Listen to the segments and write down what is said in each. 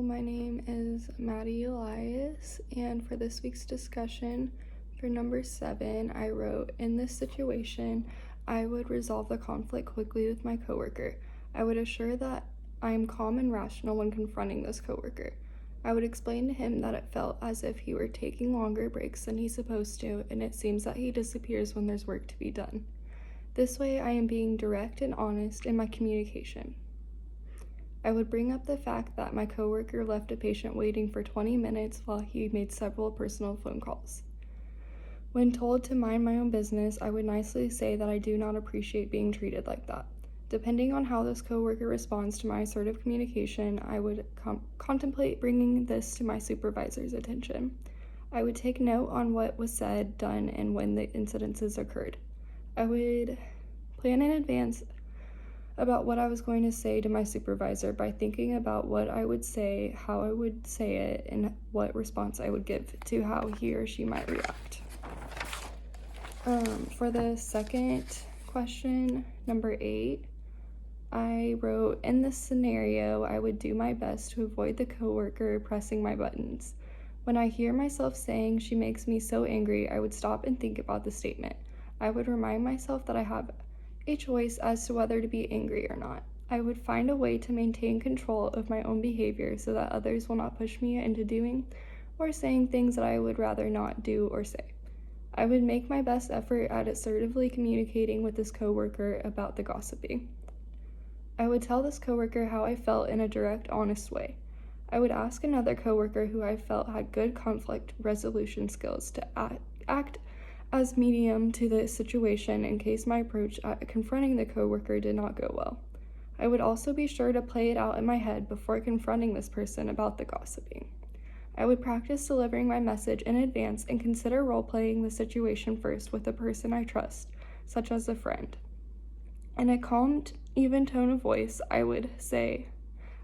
my name is Maddie Elias, and for this week's discussion, for number 7, I wrote, in this situation, I would resolve the conflict quickly with my coworker. I would assure that I am calm and rational when confronting this coworker. I would explain to him that it felt as if he were taking longer breaks than he's supposed to, and it seems that he disappears when there's work to be done. This way, I am being direct and honest in my communication. I would bring up the fact that my coworker left a patient waiting for 20 minutes while he made several personal phone calls. When told to mind my own business, I would nicely say that I do not appreciate being treated like that. Depending on how this coworker responds to my assertive communication, I would contemplate bringing this to my supervisor's attention. I would take note on what was said, done, and when the incidences occurred. I would plan in advance about what I was going to say to my supervisor by thinking about what I would say, how I would say it, and what response I would give to how he or she might react. For the second question, number 8, I wrote, in this scenario, I would do my best to avoid the coworker pressing my buttons. When I hear myself saying she makes me so angry, I would stop and think about the statement. I would remind myself that I have a choice as to whether to be angry or not. I would find a way to maintain control of my own behavior so that others will not push me into doing or saying things that I would rather not do or say. I would make my best effort at assertively communicating with this coworker about the gossiping. I would tell this coworker how I felt in a direct, honest way. I would ask another coworker who I felt had good conflict resolution skills to act as medium to the situation in case my approach at confronting the coworker did not go well. I would also be sure to play it out in my head before confronting this person about the gossiping. I would practice delivering my message in advance and consider role-playing the situation first with a person I trust, such as a friend. In a calm, even tone of voice, I would say,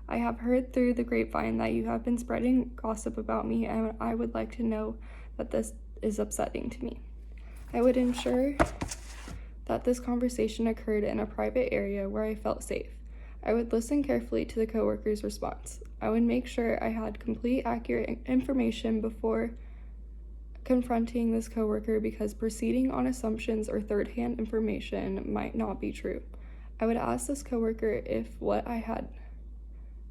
I have heard through the grapevine that you have been spreading gossip about me, and I would like to know that this is upsetting to me. I would ensure that this conversation occurred in a private area where I felt safe. I would listen carefully to the coworker's response. I would make sure I had complete, accurate information before confronting this coworker because proceeding on assumptions or third-hand information might not be true. I would ask this coworker if what I had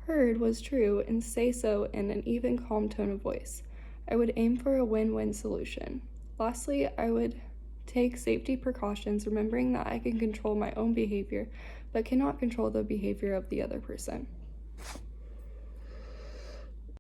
heard was true and say so in an even calm tone of voice. I would aim for a win-win solution. Lastly, I would take safety precautions, remembering that I can control my own behavior, but cannot control the behavior of the other person.